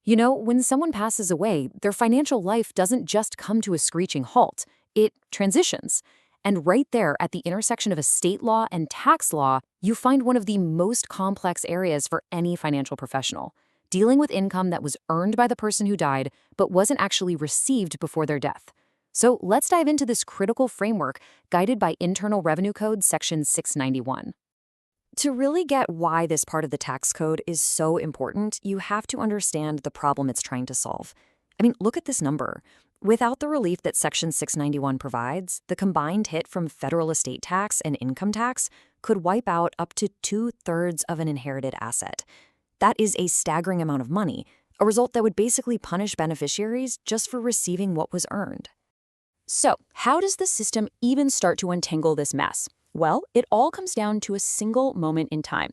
You know, when someone passes away, their financial life doesn't just come to a screeching halt, it transitions. And right there at the intersection of estate law and tax law, you find one of the most complex areas for any financial professional, dealing with income that was earned by the person who died but wasn't actually received before their death. So let's dive into this critical framework guided by Internal Revenue Code Section 691. To really get why this part of the tax code is so important, you have to understand the problem it's trying to solve. I mean, look at this number. Without the relief that Section 691 provides, the combined hit from federal estate tax and income tax could wipe out up to 2/3 of an inherited asset. That is a staggering amount of money, a result that would basically punish beneficiaries just for receiving what was earned. So, how does the system even start to untangle this mess? Well, it all comes down to a single moment in time.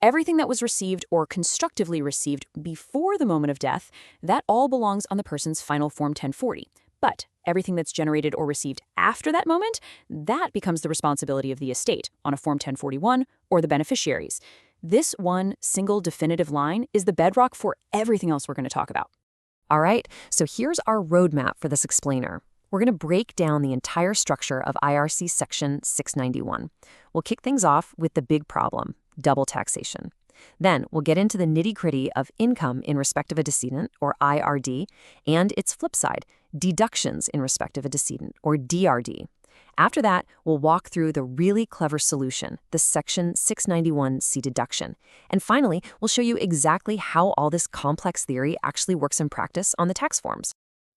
Everything that was received or constructively received before the moment of death, that all belongs on the person's final Form 1040. But everything that's generated or received after that moment, that becomes the responsibility of the estate on a Form 1041 or the beneficiaries. This one single definitive line is the bedrock for everything else we're going to talk about. All right, so here's our roadmap for this explainer. We're going to break down the entire structure of IRC Section 691. We'll kick things off with the big problem, double taxation. Then we'll get into the nitty-gritty of income in respect of a decedent, or IRD, and its flip side, deductions in respect of a decedent, or DRD. After that, we'll walk through the really clever solution, the Section 691C deduction. And finally, we'll show you exactly how all this complex theory actually works in practice on the tax forms.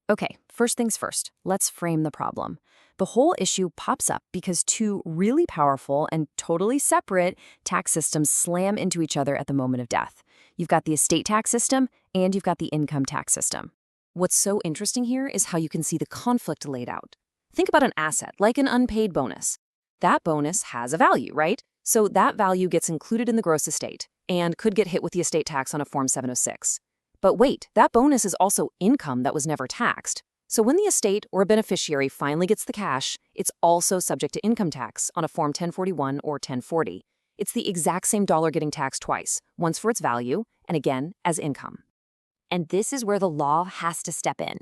Okay, first things first, let's frame the problem. The whole issue pops up because two really powerful and totally separate tax systems slam into each other at the moment of death. You've got the estate tax system and you've got the income tax system. What's so interesting here is how you can see the conflict laid out. Think about an asset, like an unpaid bonus. That bonus has a value, right? So that value gets included in the gross estate and could get hit with the estate tax on a Form 706. But wait, that bonus is also income that was never taxed. So when the estate or a beneficiary finally gets the cash, it's also subject to income tax on a Form 1041 or 1040. It's the exact same dollar getting taxed twice, once for its value and again as income. And this is where the law has to step in.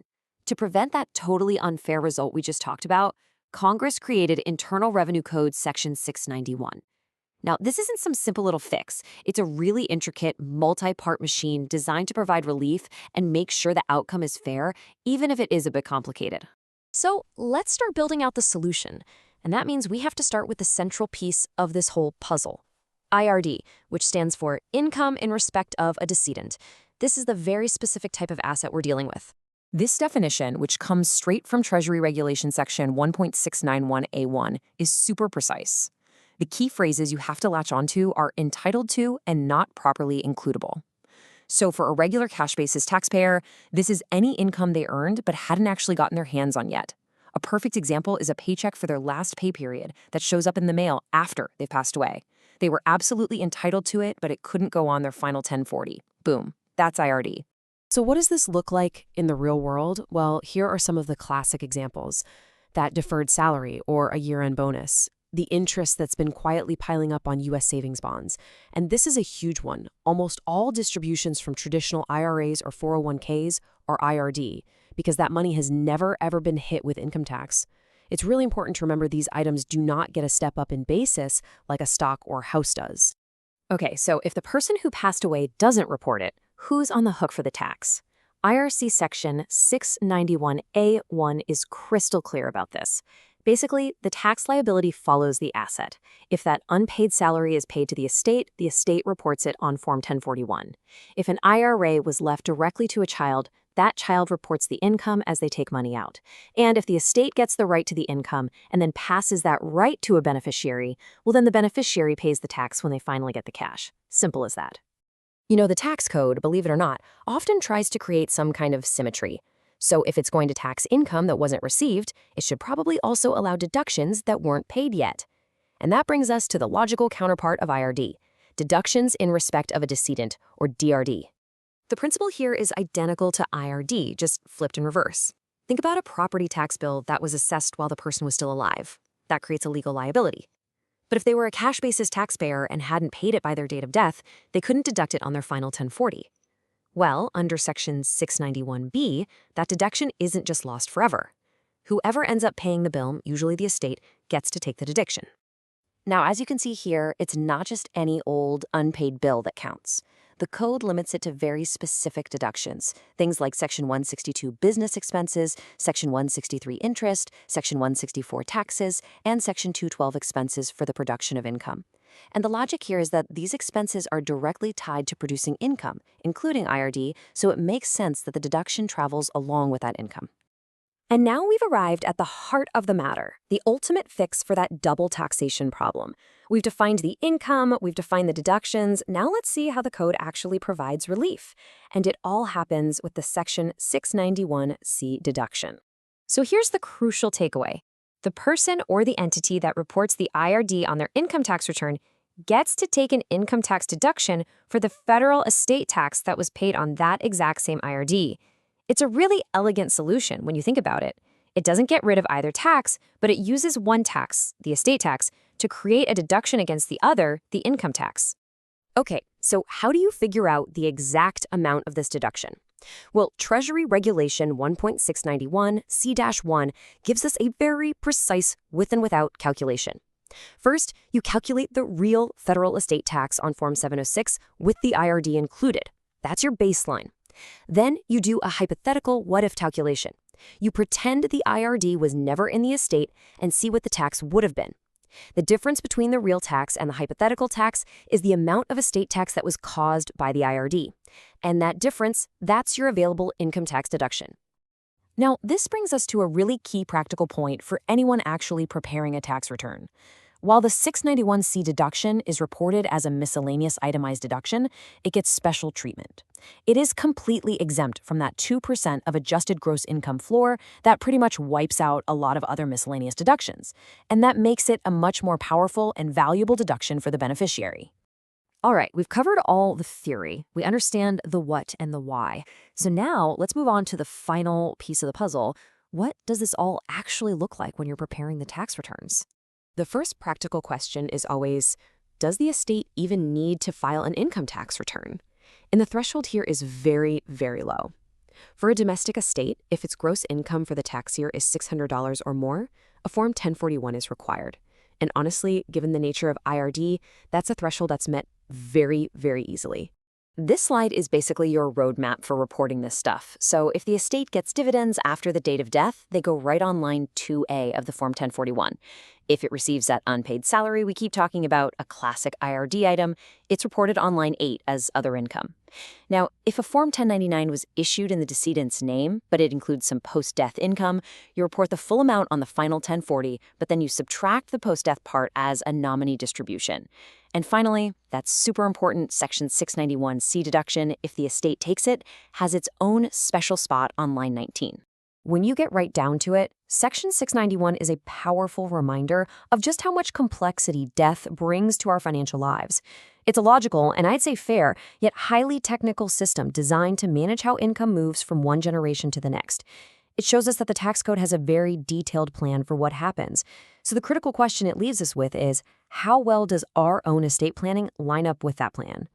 To prevent that totally unfair result we just talked about, Congress created Internal Revenue Code Section 691. Now, this isn't some simple little fix. It's a really intricate, multi-part machine designed to provide relief and make sure the outcome is fair, even if it is a bit complicated. So let's start building out the solution. And that means we have to start with the central piece of this whole puzzle. IRD, which stands for Income in Respect of a Decedent. This is the very specific type of asset we're dealing with. This definition, which comes straight from Treasury Regulation Section 1.691A1, is super precise. The key phrases you have to latch onto are entitled to and not properly includable. So for a regular cash basis taxpayer, this is any income they earned but hadn't actually gotten their hands on yet. A perfect example is a paycheck for their last pay period that shows up in the mail after they've passed away. They were absolutely entitled to it, but it couldn't go on their final 1040. Boom, that's IRD. So what does this look like in the real world? Well, here are some of the classic examples. That deferred salary or a year-end bonus. The interest that's been quietly piling up on U.S. savings bonds. And this is a huge one. Almost all distributions from traditional IRAs or 401ks are IRD, because that money has never, ever been hit with income tax. It's really important to remember these items do not get a step up in basis like a stock or house does. Okay, so if the person who passed away doesn't report it, who's on the hook for the tax? IRC Section 691A1 is crystal clear about this. Basically, the tax liability follows the asset. If that unpaid salary is paid to the estate reports it on Form 1041. If an IRA was left directly to a child, that child reports the income as they take money out. And if the estate gets the right to the income and then passes that right to a beneficiary, well, then the beneficiary pays the tax when they finally get the cash. Simple as that. You know, the tax code, believe it or not, often tries to create some kind of symmetry. So if it's going to tax income that wasn't received, it should probably also allow deductions that weren't paid yet. And that brings us to the logical counterpart of IRD, deductions in respect of a decedent, or DRD. The principle here is identical to IRD, just flipped in reverse. Think about a property tax bill that was assessed while the person was still alive. That creates a legal liability. But if they were a cash basis taxpayer and hadn't paid it by their date of death, they couldn't deduct it on their final 1040. Well, under Section 691B, that deduction isn't just lost forever. Whoever ends up paying the bill, usually the estate, gets to take the deduction. Now, as you can see here, it's not just any old unpaid bill that counts. The code limits it to very specific deductions, things like Section 162 business expenses, Section 163 interest, Section 164 taxes, and Section 212 expenses for the production of income. And the logic here is that these expenses are directly tied to producing income, including IRD, so it makes sense that the deduction travels along with that income. And now we've arrived at the heart of the matter, the ultimate fix for that double taxation problem. We've defined the income, we've defined the deductions, now let's see how the code actually provides relief. And it all happens with the Section 691C deduction. So here's the crucial takeaway. The person or the entity that reports the IRD on their income tax return gets to take an income tax deduction for the federal estate tax that was paid on that exact same IRD. It's a really elegant solution when you think about it. It doesn't get rid of either tax, but it uses one tax, the estate tax, to create a deduction against the other, the income tax. Okay, so how do you figure out the exact amount of this deduction? Well, Treasury Regulation 1.691C-1 gives us a very precise with and without calculation. First, you calculate the real federal estate tax on Form 706 with the IRD included. That's your baseline. Then you do a hypothetical what-if calculation. You pretend the IRD was never in the estate and see what the tax would have been. The difference between the real tax and the hypothetical tax is the amount of estate tax that was caused by the IRD. And that difference, that's your available income tax deduction. Now, this brings us to a really key practical point for anyone actually preparing a tax return. While the 691C deduction is reported as a miscellaneous itemized deduction, it gets special treatment. It is completely exempt from that 2% of adjusted gross income floor that pretty much wipes out a lot of other miscellaneous deductions, and that makes it a much more powerful and valuable deduction for the beneficiary. All right, we've covered all the theory. We understand the what and the why. So now let's move on to the final piece of the puzzle. What does this all actually look like when you're preparing the tax returns? The first practical question is always, does the estate even need to file an income tax return? And the threshold here is very, very low. For a domestic estate, if its gross income for the tax year is $600 or more, a Form 1041 is required. And honestly, given the nature of IRD, that's a threshold that's met very, very easily. This slide is basically your roadmap for reporting this stuff. So if the estate gets dividends after the date of death, they go right on line 2A of the Form 1041. If it receives that unpaid salary we keep talking about, a classic IRD item, it's reported on line 8 as other income. Now, if a Form 1099 was issued in the decedent's name, but it includes some post-death income, you report the full amount on the final 1040, but then you subtract the post-death part as a nominee distribution. And finally, that super important Section 691C deduction, if the estate takes it, has its own special spot on line 19. When you get right down to it, Section 691 is a powerful reminder of just how much complexity death brings to our financial lives. It's a logical, and I'd say fair, yet highly technical system designed to manage how income moves from one generation to the next. It shows us that the tax code has a very detailed plan for what happens. So the critical question it leaves us with is, how well does our own estate planning line up with that plan?